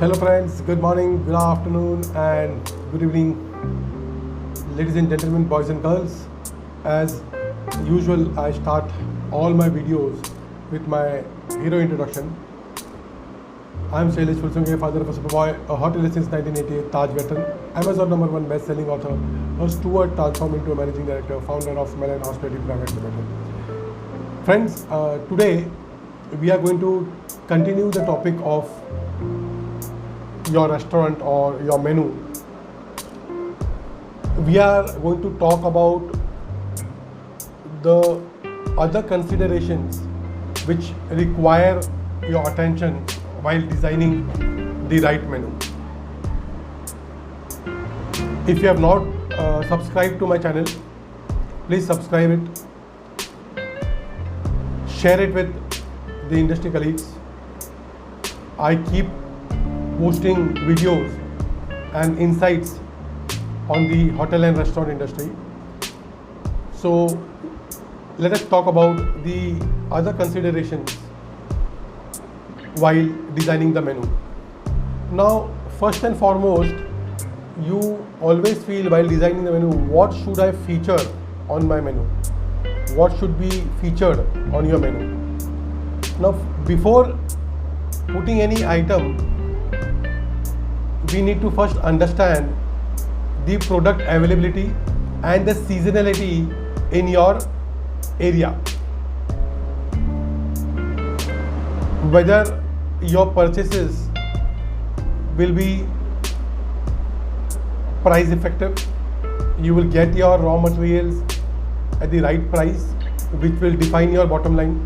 Hello friends, good morning, good afternoon and good evening, ladies and gentlemen, boys and girls. As usual, I start all my videos with my hero introduction. I am Shailesh Fulsunge, father of a superboy, a hotelist since 1988, Taj veteran, Amazon #1 best-selling author, a steward transformed into a managing director, founder of Melan Hospitality Private Limited. Friends, today we are going to continue the topic of your restaurant or your menu. We are going to talk about the other considerations which require your attention while designing the right menu. If you have not subscribed to my channel, please subscribe it, share it with the industry colleagues. I keep posting videos and insights on the hotel and restaurant industry. So let us talk about the other considerations while designing the menu. Now, first and foremost, you always feel while designing the menu, what should I feature on my menu? What should be featured on your menu? Now, before putting any item, we need to first understand the product availability and the seasonality in your area. Whether your purchases will be price effective, you will get your raw materials at the right price, which will define your bottom line.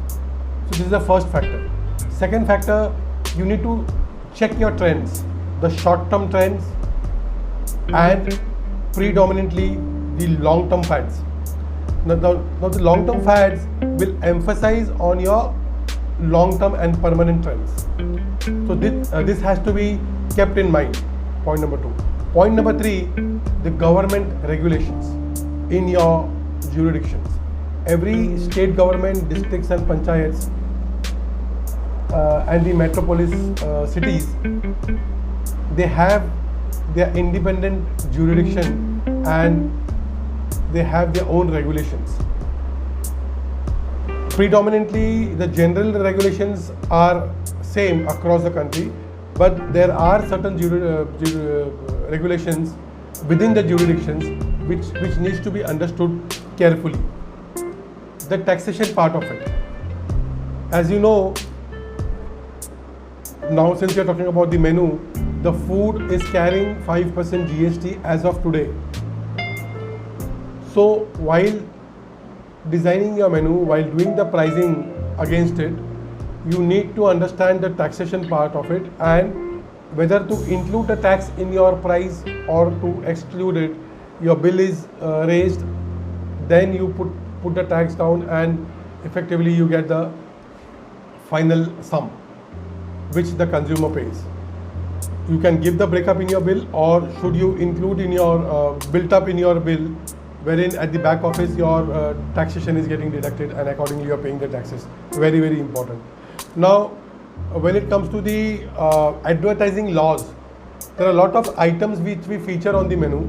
So this is the first factor. Second factor, you need to check your trends, the short-term trends and predominantly the long-term fads. Now the long-term fads will emphasize on your long-term and permanent trends. So this has to be kept in mind. Point number 2. Point number 3, the government regulations in your jurisdictions. Every state government, districts and panchayats and the metropolis cities, they have their independent jurisdiction and they have their own regulations. Predominantly, the general regulations are same across the country, but there are certain regulations within the jurisdictions which needs to be understood carefully. The taxation part of it. As you know, now since we are talking about the menu, the food is carrying 5% GST as of today. So while designing your menu, while doing the pricing against it, you need to understand the taxation part of it and whether to include the tax in your price or to exclude it. Your bill is raised, then you put the tax down and effectively you get the final sum which the consumer pays. You can give the breakup in your bill, or should you include in your built up in your bill, wherein at the back office your taxation is getting deducted and accordingly you are paying the taxes. Very, very important. Now, when it comes to the advertising laws, there are a lot of items which we feature on the menu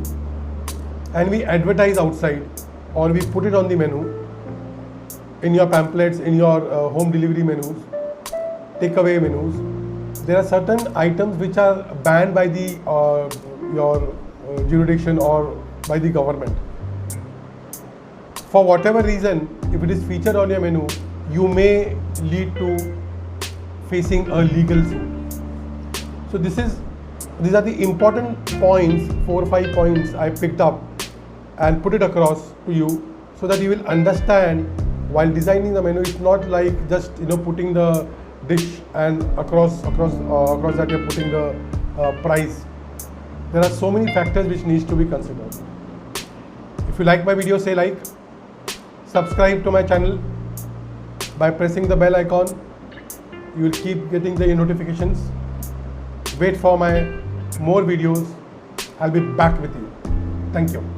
and we advertise outside, or we put it on the menu in your pamphlets, in your home delivery menus, takeaway menus. There are certain items which are banned by the your jurisdiction or by the government. For whatever reason, if it is featured on your menu, you may lead to facing a legal suit. So these are the important points, 4 or 5 points I picked up and put it across to you so that you will understand while designing the menu. It's not like just putting the dish and across that you're putting the price. There are so many factors which needs to be considered. If you like my video, say like, subscribe to my channel by pressing the bell icon. You will keep getting the notifications. Wait for my more videos. I'll be back with you. Thank you.